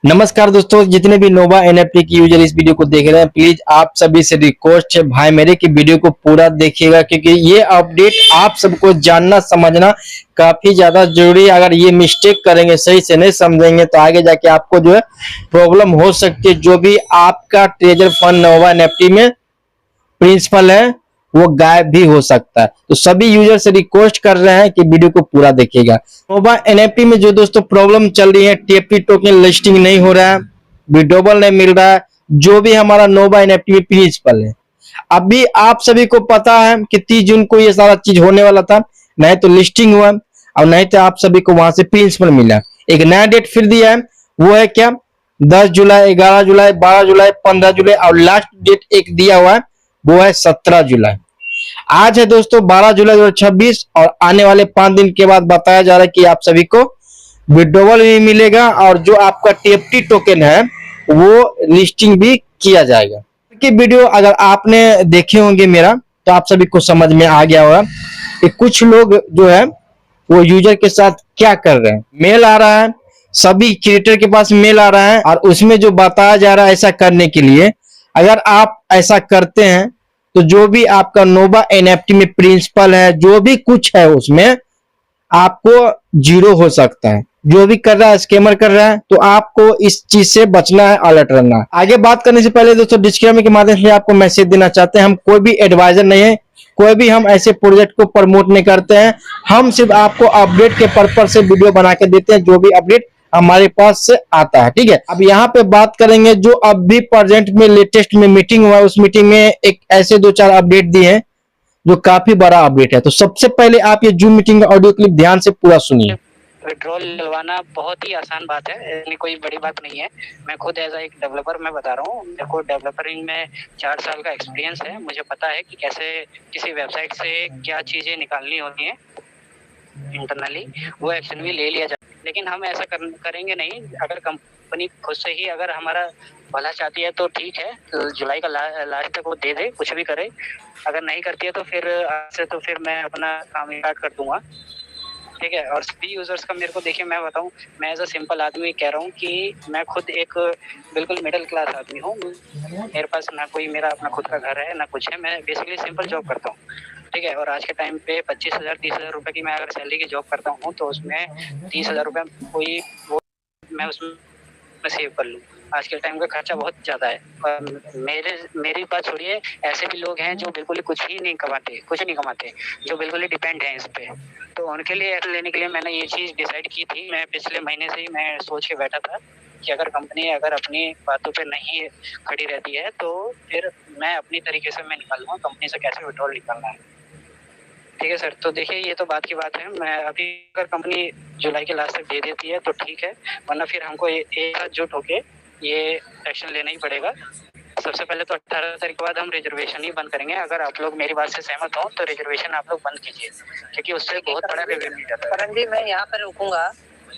नमस्कार दोस्तों, जितने भी नोवा एनएफटी की यूजर इस वीडियो को देख रहे हैं, प्लीज आप सभी से रिक्वेस्ट है भाई मेरे की वीडियो को पूरा देखिएगा, क्योंकि ये अपडेट आप सबको जानना समझना काफी ज्यादा जरूरी है। अगर ये मिस्टेक करेंगे, सही से नहीं समझेंगे तो आगे जाके आपको जो है प्रॉब्लम हो सकती है। जो भी आपका ट्रेजर फंड नोवा एनएफटी में प्रिंसिपल है वो गायब भी हो सकता है। तो सभी यूजर से रिक्वेस्ट कर रहे हैं कि वीडियो को पूरा देखिएगा। नोवा एनएफटी में जो दोस्तों प्रॉब्लम चल रही है, टीएफटी टोकन लिस्टिंग नहीं हो रहा है, विड्रॉवल नहीं मिल रहा है, जो भी हमारा नोवा एनएफटी में प्रिंसिपल है। अभी आप सभी को पता है कि 30 जून को ये सारा चीज होने वाला था, नहीं तो लिस्टिंग हुआ और नहीं तो आप सभी को वहां से प्रिंसिपल मिला। एक नया डेट फिर दिया है, वो है क्या 10 जुलाई, 11 जुलाई, 12 जुलाई, 15 जुलाई और लास्ट डेट एक दिया हुआ है वो है 17 जुलाई। आज है दोस्तों 12 जुलाई 2026 और आने वाले 5 दिन के बाद बताया जा रहा है कि आप सभी को विड्रॉवल भी मिलेगा और जो आपका टीएफटी टोकन है वो लिस्टिंग भी किया जाएगा। कि वीडियो अगर आपने देखे होंगे मेरा तो आप सभी को समझ में आ गया होगा कि कुछ लोग जो है वो यूजर के साथ क्या कर रहे हैं। मेल आ रहा है, सभी क्रिएटर के पास मेल आ रहा है और उसमें जो बताया जा रहा है ऐसा करने के लिए, अगर आप ऐसा करते हैं तो जो भी आपका नोवा एनएफटी में प्रिंसिपल है, जो भी कुछ है उसमें आपको जीरो हो सकता है। जो भी कर रहा है, स्कैमर कर रहा है, तो आपको इस चीज से बचना है, अलर्ट रहना है। आगे बात करने से पहले दोस्तों डिस्क्लेमर के माध्यम से आपको मैसेज देना चाहते हैं, हम कोई भी एडवाइजर नहीं है, कोई भी हम ऐसे प्रोजेक्ट को प्रमोट नहीं करते हैं। हम सिर्फ आपको अपडेट के पर्पज से वीडियो बना के देते हैं, जो भी अपडेट हमारे पास से आता है। ठीक है, अब यहाँ पे बात करेंगे जो अब भी प्रेजेंट में लेटेस्ट में मीटिंग हुआ है, उस मीटिंग में एक ऐसे 2-4 अपडेट दिए हैं जो काफी बड़ा अपडेट है। तो सबसे पहले आप ये जूम मीटिंग का ऑडियो क्लिप ध्यान से पूरा सुनिए। विड्रॉल डलवाना बहुत ही आसान बात है, इतनी कोई बड़ी बात नहीं है। मैं खुद एज एक डेवलपर मैं बता रहा हूँ, मेरे को डेवलपरिंग में 4 साल का एक्सपीरियंस है। मुझे पता है कि कैसे किसी वेबसाइट से क्या चीज़ें निकालनी होती हैं इंटरनली, वो एक्शन भी ले लिया जाए। लेकिन हम ऐसा करेंगे नहीं। अगर कंपनी खुद से ही अगर हमारा भला चाहती है तो ठीक है, तो जुलाई का लास्ट तक वो दे दे, कुछ भी करे। अगर नहीं करती है तो फिर मैं अपना काम स्टार्ट कर दूंगा। ठीक है। और सभी यूजर्स का मेरे को देखिए, मैं बताऊं, मैं एज अ सिंपल आदमी कह रहा हूँ कि मैं खुद एक बिल्कुल मिडिल क्लास आदमी हूँ। मेरे पास ना कोई मेरा अपना खुद का घर है ना कुछ है, मैं बेसिकली सिंपल जॉब करता हूँ। ठीक है। और आज के टाइम पे 25,000 30,000 रुपए की मैं अगर सैलरी की जॉब करता हूँ तो उसमें 30,000 रुपए कोई वो मैं उसमें सेव कर लूँ। आज के टाइम का खर्चा बहुत ज़्यादा है। और मेरी बात छोड़िए, ऐसे भी लोग हैं जो बिल्कुल ही कुछ नहीं कमाते, जो बिल्कुल ही डिपेंड हैं इस पे। तो उनके लिए एक्शन लेने के लिए मैंने ये चीज़ डिसाइड की थी। मैं पिछले महीने से ही मैं सोच के बैठा था कि अगर कंपनी अगर अपनी बातों पे नहीं खड़ी रहती है तो फिर मैं अपनी तरीके से मैं निकालूंगा कंपनी से कैसे विड्रॉल निकालना है। ठीक है सर। तो देखिए, ये तो बात की बात है। मैं अभी अगर कंपनी जुलाई के लास्ट तक दे देती है तो ठीक है, वरना फिर हमको एक साथ जुट होके ये एक्शन लेना ही पड़ेगा। सबसे पहले तो 18 तारीख के बाद हम रिजर्वेशन ही बंद करेंगे। अगर आप लोग मेरी बात से सहमत हो तो रिजर्वेशन आप लोग बंद कीजिए, क्योंकि उससे बहुत बड़ा रेवेन्यू जाता है। करण जी, मैं यहाँ पर रुकूंगा।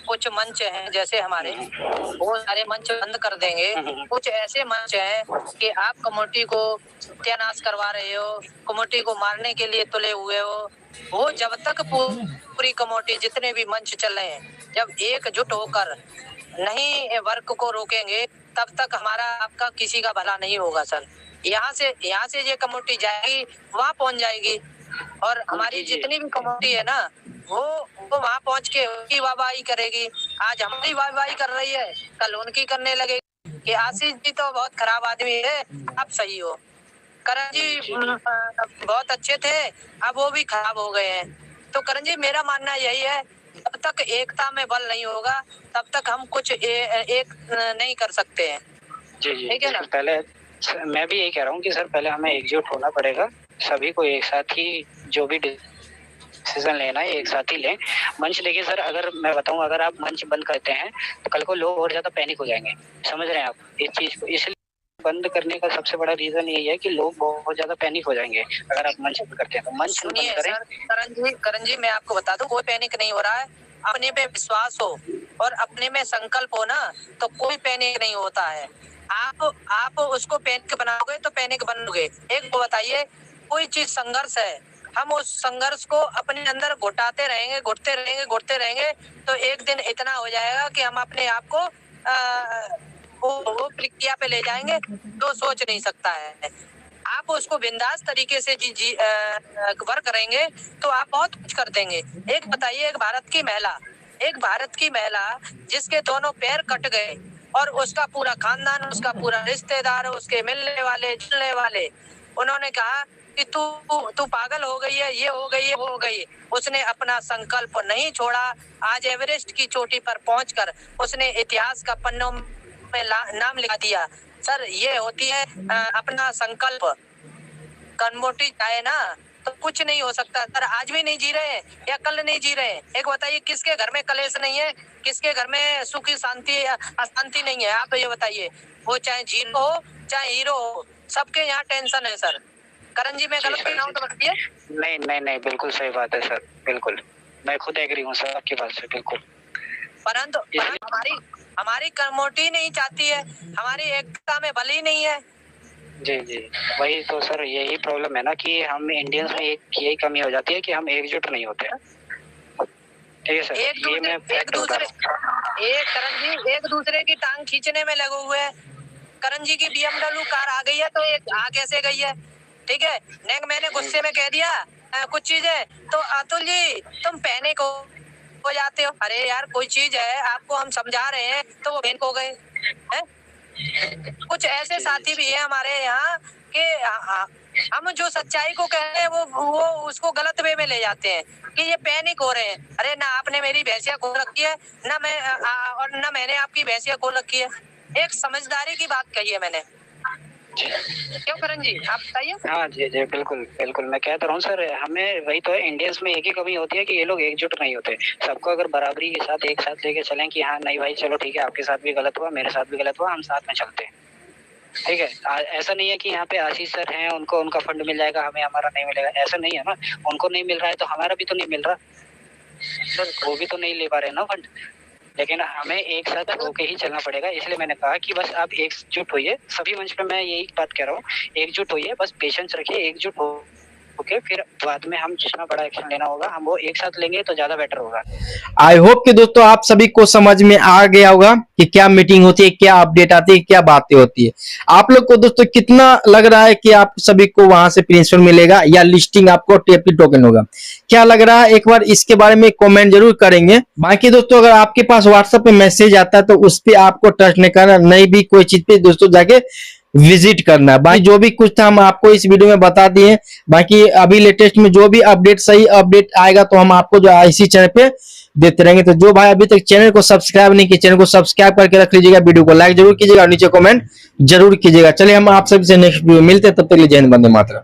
कुछ मंच हैं जैसे हमारे, वो सारे मंच बंद कर देंगे। कुछ ऐसे मंच हैं कि आप कम्युनिटी को सत्यानाश करवा रहे हो, कम्युनिटी को मारने के लिए तुले हुए हो। वो जब तक पूरी कम्युनिटी, जितने भी मंच चल रहे हैं, जब एकजुट होकर नहीं वर्क को रोकेंगे तब तक हमारा आपका किसी का भला नहीं होगा सर। यहाँ से ये कम्युनिटी जाएगी, वहाँ पहुँच जाएगी और हमारी जितनी भी कम्युनिटी है ना, वो वहाँ पहुँच के उनकी वाहवाही करेगी। आज हमारी वाहवाही कर रही है, कल उनकी करने लगेगी कि आशीष जी तो बहुत खराब आदमी है, अब सही हो। करण जी बहुत अच्छे थे, अब वो भी खराब हो गए हैं। तो करण जी, मेरा मानना यही है, जब तक एकता में बल नहीं होगा तब तक हम कुछ एक नहीं कर सकते हैं। जी ठीक है ना? पहले मैं भी यही कह रहा हूँ कि सर पहले हमें एकजुट होना पड़ेगा, सभी को एक साथ ही जो भी डिसीजन लेना है एक साथ ही लें। मंच लेके सर, अगर मैं बताऊं, अगर आप मंच बंद करते हैं तो कल को लोग और ज्यादा पैनिक हो जाएंगे। समझ रहे हैं आप इस चीज को? इसलिए बंद करने का सबसे बड़ा रीजन यही है कि लोग बहुत ज्यादा पैनिक हो जाएंगे अगर आप मंच बंद करते हैं तो। मंच बंद करें। करण जी, मैं आपको बता दूं, कोई पैनिक नहीं हो रहा है। अपने पे विश्वास हो और अपने में संकल्प हो ना, तो कोई पैनिक नहीं होता है। आप उसको पैनिक बनाओगे तो पैनिक बनोगे। एक तो बताइए, कोई चीज संघर्ष है, हम उस संघर्ष को अपने अंदर घुटते रहेंगे तो एक दिन इतना हो जाएगा कि हम अपने आप को वो प्रक्रिया पे ले जाएंगे तो सोच नहीं सकता है। आप उसको बिंदास तरीके से वर्क करेंगे तो आप बहुत कुछ कर देंगे। एक बताइए, एक भारत की महिला जिसके दोनों पैर कट गए और उसका पूरा खानदान, उसका पूरा रिश्तेदार, उसके मिलने वाले जुलने वाले, उन्होंने कहा कि तू पागल हो गई है, ये हो गई है, वो हो गई है। उसने अपना संकल्प नहीं छोड़ा। आज एवरेस्ट की चोटी पर पहुंचकर उसने इतिहास का पन्नों में नाम लिखा दिया। सर, ये होती है अपना संकल्प। कनमोटी चाहे ना तो कुछ नहीं हो सकता। सर, आज भी नहीं जी रहे हैं या कल नहीं जी रहे हैं। एक बताइए, किसके घर में कलेश नहीं है, किसके घर में सुखी शांति अशांति नहीं है? आप ये बताइए। वो चाहे जीरो हो चाहे हीरो हो, सबके यहाँ टेंशन है। सर, करण जी, मैं गलत कह रहा हूँ तो बताइए। नहीं नहीं नहीं, बिल्कुल सही बात है सर, बिल्कुल मैं खुद एग्री हूँ सर आपकी बात से, बिल्कुल। परंतु हमारी कनमोटी नहीं चाहती है, हमारी एकता में बल ही नहीं है। जी जी, वही तो सर, यही प्रॉब्लम है ना कि हम इंडियंस में एक यही कमी हो जाती है कि हम एकजुट नहीं होते हैं। ठीक है सर, ये मैं फैक्ट बता रहा हूँ। एक दूसरे की टांग खींचने में लगे हुए हैं। करण जी की BMW कार आ गई है तो एक आ कैसे गई है? ठीक है, मैंने गुस्से में कह दिया कुछ चीजें, तो अतुल जी तुम पैनिक हो जाते हो। अरे यार, कोई चीज है, आपको हम समझा रहे हैं तो वो पैनिक हो गए हैं। कुछ ऐसे साथी भी है हमारे यहाँ कि हम जो सच्चाई को कह रहे हैं वो उसको गलत वे में ले जाते हैं कि ये पैनिक हो रहे हैं। अरे ना आपने मेरी भैंसिया खोल रखी है, ना मैं और ना मैंने आपकी भैंसिया खोल रखी है। एक समझदारी की बात कही है मैंने। क्यों करण जी, आप बताइए। हाँ जी जी, बिल्कुल बिल्कुल, मैं कहता रहा हूँ सर, हमें वही तो है, इंडियंस में एक ही कमी होती है कि ये लोग एकजुट नहीं होते। सबको अगर बराबरी के साथ एक साथ लेके चलें कि हाँ नहीं भाई चलो ठीक है, आपके साथ भी गलत हुआ, मेरे साथ भी गलत हुआ, हम साथ में चलते हैं। ठीक है, ऐसा नहीं है कि यहाँ पे आशीष सर हैं, उनको उनका फंड मिल जाएगा, हमें हमारा नहीं मिलेगा, ऐसा नहीं है ना। उनको नहीं मिल रहा है तो हमारा भी तो नहीं मिल रहा, वो भी तो नहीं ले पा रहे ना फंड। लेकिन हमें एक साथ होके ही चलना पड़ेगा। इसलिए मैंने कहा कि बस आप एकजुट होइए। सभी मंच पे मैं यही बात कह रहा हूँ, एकजुट होइए, बस पेशेंस रखिए, एकजुट हो ओके, फिर बाद में हम जितना बड़ा एक्शन लेना होगा हम वो एक साथ लेंगे तो ज्यादा बेटर होगा। आई होप कि दोस्तों आप सभी को समझ में आ गया होगा कि क्या मीटिंग होती है, क्या अपडेट आती है, क्या बातें होती है। आप लोग को दोस्तों कितना लग रहा है कि आप सभी को वहां से प्रिंसिपल मिलेगा या लिस्टिंग आपको टेपी टोकन होगा? क्या लग रहा है, एक बार इसके बारे में कमेंट जरूर करेंगे। बाकी दोस्तों अगर आपके पास व्हाट्सएप पे मैसेज आता है तो उस पर आपको टच नहीं करना, नहीं भी कोई चीज पे दोस्तों जाके विजिट करना है। बाकी जो भी कुछ था हम आपको इस वीडियो में बता दिए। बाकी अभी लेटेस्ट में जो भी अपडेट, सही अपडेट आएगा तो हम आपको जो इसी चैनल पे देते रहेंगे। तो जो भाई अभी तक चैनल को सब्सक्राइब नहीं किया, चैनल को सब्सक्राइब करके रख लीजिएगा, वीडियो को लाइक जरूर कीजिएगा और नीचे कमेंट जरूर कीजिएगा। चलिए हम आप सभी से नेक्स्ट वीडियो मिलते हैं, तब तक के लिए जय हिंद, वंदे मातरम।